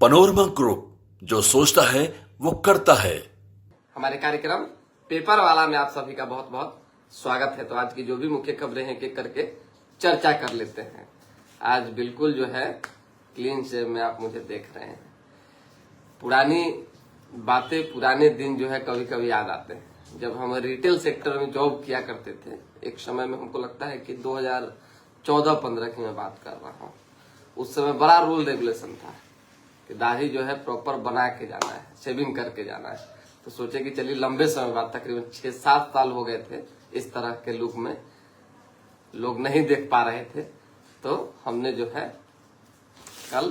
Panorama group, जो सोचता है वो करता है। हमारे कार्यक्रम पेपर वाला में आप सभी का बहुत बहुत स्वागत है। तो आज की जो भी मुख्य खबरें हैं एक करके चर्चा कर लेते हैं। आज बिल्कुल जो है क्लीन शेव में आप मुझे देख रहे हैं। पुरानी बातें, पुराने दिन जो है कभी कभी याद आते हैं। जब हम रिटेल सेक्टर में जॉब किया करते थे, एक समय में हमको लगता है कि 2014-15 की मैं बात कर रहा हूँ। उस समय बड़ा रूल रेगुलेशन था कि दाढ़ी जो है प्रॉपर बना के जाना है, शेविंग करके जाना है। तो सोचे कि चलिए लंबे समय बाद, तकरीबन 6-7 साल हो गए थे इस तरह के लुक में, लोग नहीं देख पा रहे थे। तो हमने जो है कल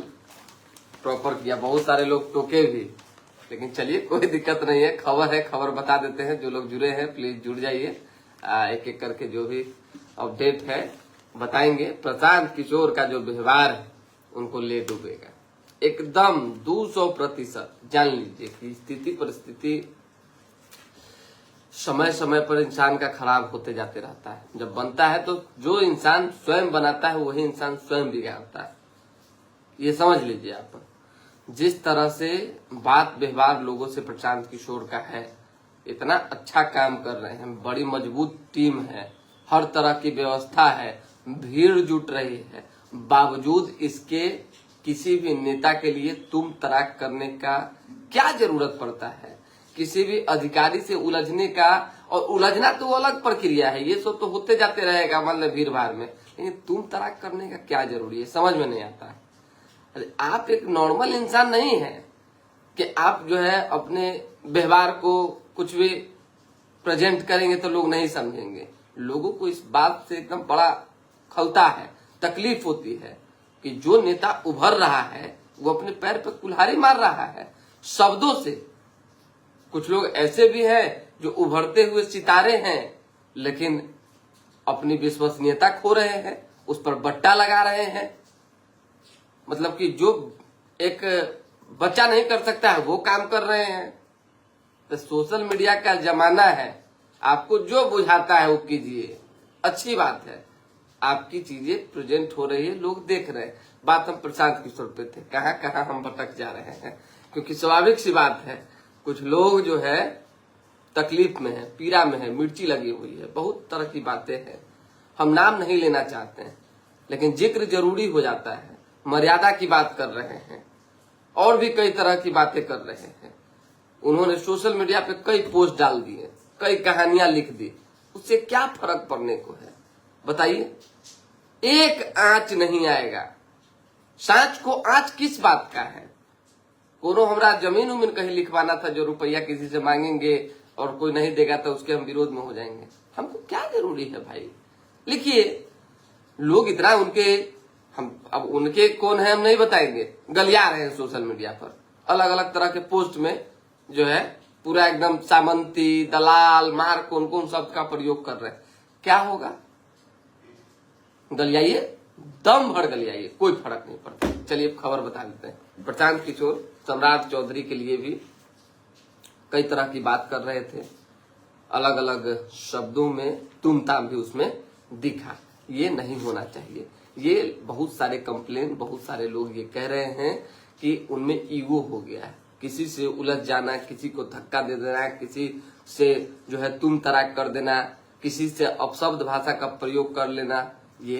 प्रॉपर किया। बहुत सारे लोग टोके भी, लेकिन चलिए कोई दिक्कत नहीं है। खबर है, खबर बता देते हैं। जो लोग जुड़े हैं प्लीज जुड़ जाइए। एक एक करके जो भी अपडेट है बताएंगे। प्रशांत किशोर का जो व्यवहार है उनको ले डूबेगा एकदम 200%। जान लीजिए कि स्थिति परिस्थिति समय समय पर इंसान का खराब होते जाते रहता है। जब बनता है तो जो इंसान स्वयं बनाता है वही इंसान स्वयं बिगाड़ता है। ये समझ लीजिए आप। जिस तरह से बात व्यवहार लोगों से प्रशांत किशोर का है, इतना अच्छा काम कर रहे हैं, बड़ी मजबूत टीम है, हर तरह की व्यवस्था है, भीड़ जुट रही है, बावजूद इसके किसी भी नेता के लिए तुम तराक करने का क्या जरूरत पड़ता है? किसी भी अधिकारी से उलझने का, और उलझना तो अलग प्रक्रिया है, ये सब तो होते जाते रहेगा मान लो भीड़ भाड़ में, लेकिन तुम तराक करने का क्या जरूरी है? समझ में नहीं आता है। अरे आप एक नॉर्मल इंसान नहीं है कि आप जो है अपने व्यवहार को कुछ भी प्रेजेंट करेंगे तो लोग नहीं समझेंगे। लोगों को इस बात से एकदम बड़ा खलता है, तकलीफ होती है कि जो नेता उभर रहा है वो अपने पैर पे कुल्हाड़ी मार रहा है शब्दों से। कुछ लोग ऐसे भी हैं जो उभरते हुए सितारे हैं, लेकिन अपनी विश्वसनीयता खो रहे हैं, उस पर बट्टा लगा रहे हैं। मतलब कि जो एक बच्चा नहीं कर सकता है वो काम कर रहे हैं। तो सोशल मीडिया का जमाना है, आपको जो बुझाता है वो कीजिए, अच्छी बात है। आपकी चीजें प्रेजेंट हो रही है, लोग देख रहे हैं। बात हम प्रशांत किशोर पे थे, कहां कहां हम भटक जा रहे हैं, क्योंकि स्वाभाविक सी बात है कुछ लोग जो है तकलीफ में है, पीड़ा में है, मिर्ची लगी हुई है, बहुत तरह की बातें हैं। हम नाम नहीं लेना चाहते हैं, लेकिन जिक्र जरूरी हो जाता है। मर्यादा की बात कर रहे हैं और भी कई तरह की बातें कर रहे हैं। उन्होंने सोशल मीडिया पे कई पोस्ट डाल दिए, कई कहानियां लिख दी, उससे क्या फर्क पड़ने को है बताइए? एक आंच नहीं आएगा। सांच को आंच किस बात का है? कोनो हमरा जमीन उमीन कहीं लिखवाना था, जो रुपया किसी से मांगेंगे और कोई नहीं देगा तो उसके हम विरोध में हो जाएंगे। हमको क्या जरूरी है भाई? लिखिए। लोग इतना उनके, हम अब उनके कौन है हम नहीं बताएंगे, गलिया रहे हैं सोशल मीडिया पर अलग अलग तरह के पोस्ट में, जो है पूरा एकदम सामंती, दलाल, मार, कौन कौन शब्द का प्रयोग कर रहे हैं। क्या होगा? गलियाइए, दम भर गलियाइए, कोई फर्क नहीं पड़ता। चलिए खबर बता देते हैं। प्रशांत किशोर सम्राट चौधरी के लिए भी कई तरह की बात कर रहे थे, अलग अलग शब्दों में तुम ताम भी उसमें दिखा। ये नहीं होना चाहिए। ये बहुत सारे कंप्लेन, बहुत सारे लोग ये कह रहे हैं कि उनमें ईगो हो गया है, किसी से उलझ जाना, किसी को धक्का दे देना, किसी से जो है तुम तराक कर देना, किसी से अपशब्द भाषा का प्रयोग कर लेना, ये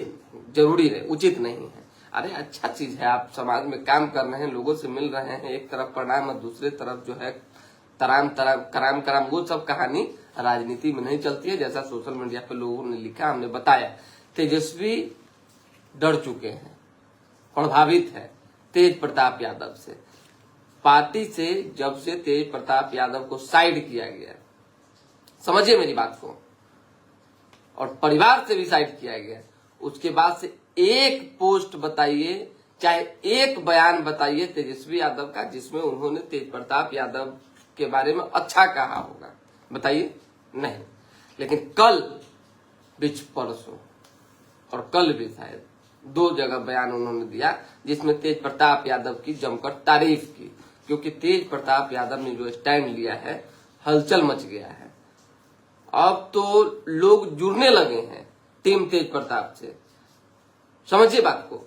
जरूरी है, उचित नहीं है। अरे अच्छा चीज है, आप समाज में काम कर रहे हैं, लोगों से मिल रहे हैं, एक तरफ प्रणाम और दूसरे तरफ जो है तराम तराम कराम कराम, वो सब कहानी राजनीति में नहीं चलती है। जैसा सोशल मीडिया पे लोगों ने लिखा, हमने बताया। तेजस्वी डर चुके हैं, प्रभावित है तेज प्रताप यादव से। पार्टी से जब से तेज प्रताप यादव को साइड किया गया, समझिए मेरी बात को, और परिवार से भी साइड किया गया, उसके बाद से एक पोस्ट बताइए, चाहे एक बयान बताइए तेजस्वी यादव का जिसमें उन्होंने तेज प्रताप यादव के बारे में अच्छा कहा होगा, बताइए? नहीं। लेकिन कल, बीच परसों और कल भी शायद 2 जगह बयान उन्होंने दिया जिसमें तेज प्रताप यादव की जमकर तारीफ की, क्योंकि तेज प्रताप यादव ने जो स्टैंड लिया है, हलचल मच गया है। अब तो लोग जुड़ने लगे हैं टीम तेज प्रताप से, समझिए बात को।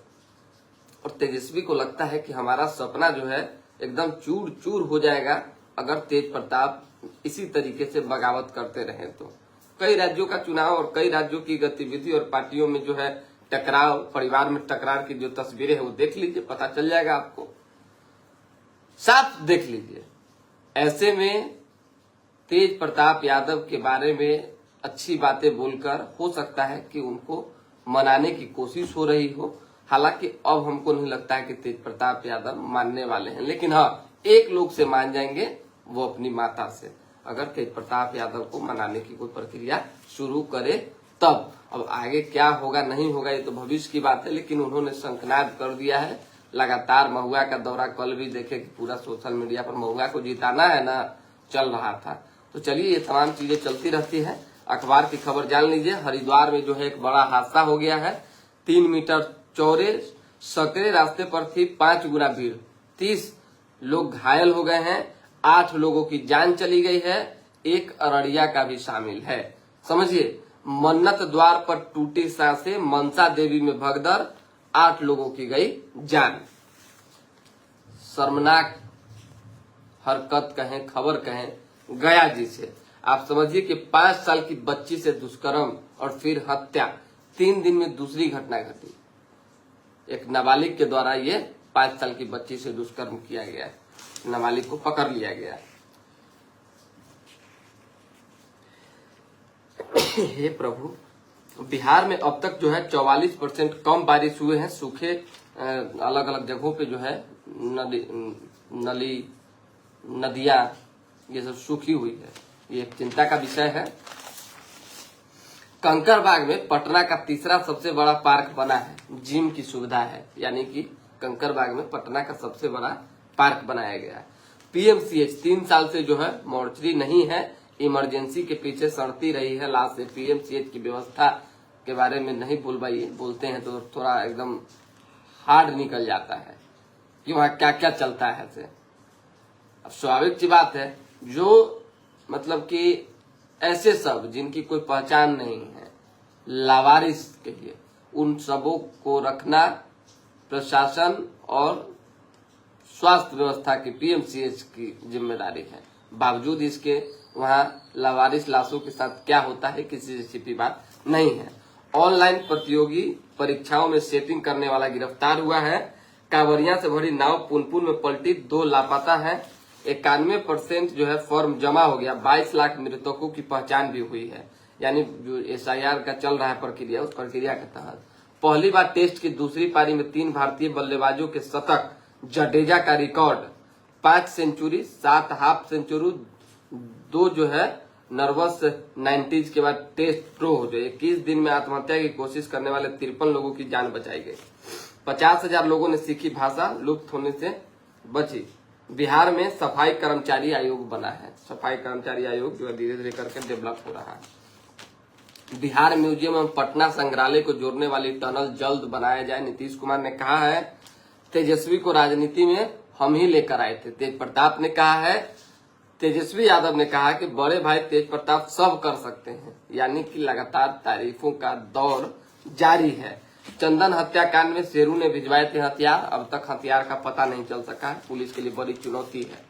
और तेजस्वी को लगता है कि हमारा सपना जो है एकदम चूर चूर हो जाएगा अगर तेज प्रताप इसी तरीके से बगावत करते रहे तो। कई राज्यों का चुनाव और कई राज्यों की गतिविधि और पार्टियों में जो है टकराव, परिवार में टकरार की जो तस्वीरें हैं वो देख लीजिए, पता चल जाएगा आपको, साफ देख लीजिए। ऐसे में तेज प्रताप यादव के बारे में अच्छी बातें बोलकर हो सकता है कि उनको मनाने की कोशिश हो रही हो। हालांकि अब हमको नहीं लगता है कि तेज प्रताप यादव मानने वाले हैं, लेकिन हाँ, एक लोग से मान जाएंगे, वो अपनी माता से। अगर तेज प्रताप यादव को मनाने की कोई प्रक्रिया शुरू करे तब। अब आगे क्या होगा नहीं होगा ये तो भविष्य की बात है, लेकिन उन्होंने शंखनाद कर दिया है। लगातार महुआ का दौरा, कल भी देखे कि पूरा सोशल मीडिया पर महुआ को जिताना है ना, चल रहा था। तो चलिए, ये तमाम चीजें चलती रहती है। अखबार की खबर जान लीजिए। हरिद्वार में जो है एक बड़ा हादसा हो गया है। 3 मीटर चौड़े सकरे रास्ते पर थी 5 गुना भीड़, 30 लोग घायल हो गए हैं, 8 लोगों की जान चली गई है, एक अररिया का भी शामिल है। समझिए, मन्नत द्वार पर टूटी सांसें, मनसा देवी में भगदड़, 8 लोगों की गई जान। शर्मनाक हरकत कहें, खबर कहें गया जी से। आप समझिए कि 5 साल की बच्ची से दुष्कर्म और फिर हत्या, 3 दिन में दूसरी घटना घटी। एक नाबालिग के द्वारा ये 5 साल की बच्ची से दुष्कर्म किया गया है, नाबालिग को पकड़ लिया गया। हे प्रभु, बिहार में अब तक जो है 44% कम बारिश हुए हैं। सूखे अलग अलग जगहों पे जो है नदियां ये सब सूखी हुई है, ये एक चिंता का विषय है। कंकड़बाग में पटना का तीसरा सबसे बड़ा पार्क बना है, जिम की सुविधा है, यानी कि कंकड़बाग में पटना का सबसे बड़ा पार्क बनाया गया है। पीएमसीएच 3 साल से जो है मोर्चरी नहीं है, इमरजेंसी के पीछे सड़ती रही है लाश से। पीएमसीएच की व्यवस्था के बारे में नहीं बोलते हैं तो थोड़ा एकदम हार्ड निकल जाता है कि वहाँ क्या क्या चलता है से। अब स्वाभाविक सी बात है, जो मतलब कि ऐसे सब जिनकी कोई पहचान नहीं है, लावारिस कहिए, उन सबों को रखना प्रशासन और स्वास्थ्य व्यवस्था की, पीएमसीएच की जिम्मेदारी है। बावजूद इसके वहां लावारिस लाशों के साथ क्या होता है किसी से छिपी बात नहीं है। ऑनलाइन प्रतियोगी परीक्षाओं में सेटिंग करने वाला गिरफ्तार हुआ है। कांवरिया से भरी नाव पुनपुन में पलटी, 2 लापता है। 91% जो है फॉर्म जमा हो गया। 22 लाख मृतकों की पहचान भी हुई है, यानी जो एसआईआर का चल रहा है प्रक्रिया, उस प्रक्रिया के तहत पहली बार टेस्ट की दूसरी पारी में 3 भारतीय बल्लेबाजों के शतक। जडेजा का रिकॉर्ड 5 सेंचुरी, 7 हाफ सेंचुरी, 2 जो है नर्वस 90s के बाद टेस्ट प्रो हो गए। 21 दिन में आत्महत्या की कोशिश करने वाले 53 लोगों की जान बचाई गई। 50,000 लोगों ने सीखी भाषा, लुप्त होने से बची। बिहार में सफाई कर्मचारी आयोग बना है। सफाई कर्मचारी आयोग जो है धीरे धीरे करके डेवलप हो रहा है। बिहार म्यूजियम एवं पटना संग्रहालय को जोड़ने वाली टनल जल्द बनाया जाए। नीतीश कुमार ने कहा है, तेजस्वी को राजनीति में हम ही लेकर आए थे। तेज प्रताप ने कहा है, तेजस्वी यादव ने कहा कि बड़े भाई तेज प्रताप सब कर सकते हैं, यानी कि लगातार तारीफों का दौर जारी है। चंदन हत्याकांड में शेरू ने भिजवाए थे हथियार, अब तक हथियार का पता नहीं चल सका है। पुलिस के लिए बड़ी चुनौती है।